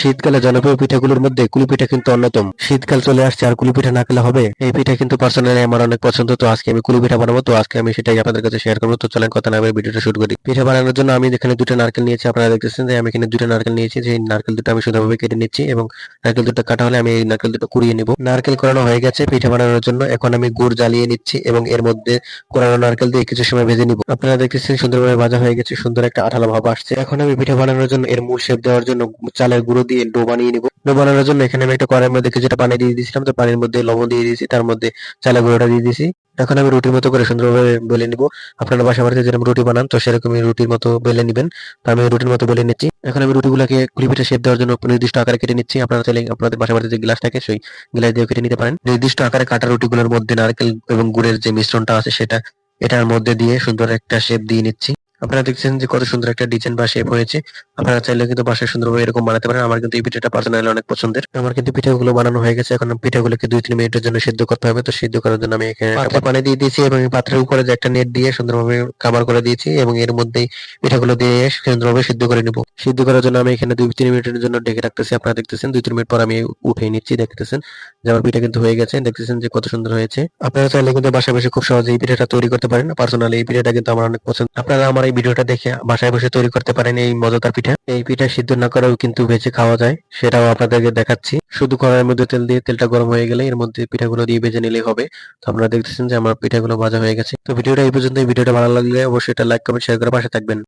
শীতকালে জনপ্রিয় পিঠাগুলোর মধ্যে কুলি পিঠা কিন্তু অন্যতম। শীতকাল চলে আসছে আর কুলি পিঠা না খেলে হবে? এই পিঠা কিন্তু পার্সোনালি আমার অনেক পছন্দ। তো আজকে আমি কুলি পিঠা বানাবো। তো আজকে আমি সেটাই আপনাদের কাছে শেয়ার করবো। তো চলেন কথা না বলে ভিডিওটা শুরু করি। পিঠা বানানোর জন্য আমি এখানে দুটো নারকেল নিয়েছি। আপনারা দেখতেছেন যে আমি এখানে দুটো নারকেল নিয়েছি। যে নারকেল দুটো আমি সুন্দরভাবে কেটে নিচ্ছি এবং নারকেল দুটো কাটা হলে আমি এই নারকেল দুটো কুড়িয়ে নিব। নারকেল কোরানো হয়ে গেছে পিঠা বানানোর জন্য। এখন আমি গুড় জ্বালিয়ে নিচ্ছি এবং এর মধ্যে কোরানো নারকেল দিয়ে কিছু সময় ভেজে নিব। আপনারা দেখতেছেন সুন্দরভাবে ভাজা হয়ে গেছে, সুন্দর একটা আঠালো ভাব আসছে। এখন আমি পিঠা বানানোর জন্য এর মূল শেপ দেওয়ার জন্য চালের গুঁড়ো দিয়ে ডো বানিয়ে নিব। ডো বানানোর জন্য এখানে আমি একটা কড়াইয়ের মধ্যে কিছুটা পানি দিয়ে দিয়েছিলাম। তো পানির মধ্যে লবণ দিয়ে দিয়েছি, তার মধ্যে চালের গুঁড়োটা দিয়ে দিয়েছি। এখন আমি রুটির মতো করে সুন্দরভাবে বেলে নিব। আপনারা বাসা বাড়িতে যেরকম রুটি বানান তো সেরকমই রুটির মতো বেলে নিবেন। তো আমি রুটির মতো বেলে নিচ্ছি। এখন আমি রুটিগুলোকে কুলি পিঠা শেপ দেওয়ার জন্য নির্দিষ্ট আকারে কেটে নিচ্ছি। আপনারা চাইলে আপনাদের বাসা বাড়িতে যে গ্লাস থাকে সেই গ্লাস দিয়ে কেটে নিতে পারেন। নির্দিষ্ট আকারে কাটা রুটিগুলোর মধ্যে নারকেল এবং গুড়ের যে মিশ্রণটা আছে সেটা এটার মধ্যে দিয়ে সুন্দর একটা শেপ দিয়ে নিচ্ছি। আপনারা দেখছেন যে কত সুন্দর একটা ডিজাইন বা শেপ হয়েছে। আপনারা চাইলে কিন্তু বাসায় সুন্দরভাবে এরকম বানাতে পারেন। আমার কিন্তু এই পিঠাটা পার্সোনালি অনেক পছন্দের। আমার কিন্তু পিঠাগুলো বানানো হয়ে গেছে। এখন পিঠাগুলোকে 2-3 মিনিটের জন্য সিদ্ধ করতে হবে। তো সিদ্ধ করার জন্য আমি এখানে পাত্রে পানি দিয়ে দিয়েছি এবং এই পাত্রের উপরে যে একটা নেট দিয়ে সুন্দরভাবে কভার করে দিয়েছি এবং এর মধ্যেই পিঠাগুলো দিয়ে সুন্দরভাবে সিদ্ধ করে নিব। সিদ্ধ করার জন্য আমি এখানে 2-3 মিনিটের জন্য ঢেকে রাখতেছি। আপনারা দেখতেছেন 2-3 মিনিট পর আমি উঠিয়ে নিচ্ছি। দেখতেছেন যে আমার পিঠা কিন্তু হয়ে গেছে। দেখতেছেন যে কত সুন্দর হয়েছে। আপনারা চাইলে কিন্তু বাসায় বসে খুব সহজে এই পিঠাটা তৈরি করতে পারেন। পার্সোনালি এই পিঠাটা কিন্তু আমার অনেক পছন্দ। আপনারা আমার এই ভিডিওটা দেখে বাসায় বসে তৈরি করতে পারেন এই মজাদার পিঠা। এই পিঠা সিদ্ধ না করেও কিন্তু ভেজে খাওয়া যায়, সেটাও আপনাদেরকে দেখাচ্ছি। শুধু কড়াইয়ের মধ্যে তেল দিয়ে তেলটা গরম হয়ে গেলে এর মধ্যে পিঠাগুলো দিয়ে ভেজে নিলেই হবে। তো আপনারা দেখতেছেন যে আমার পিঠাগুলো ভাজা হয়ে গেছে। তো ভিডিওটা এই পর্যন্ত। এই ভিডিওটা ভালো লাগলে অবশ্যই এটা লাইক কমেন্ট শেয়ার করে পাশে থাকবেন।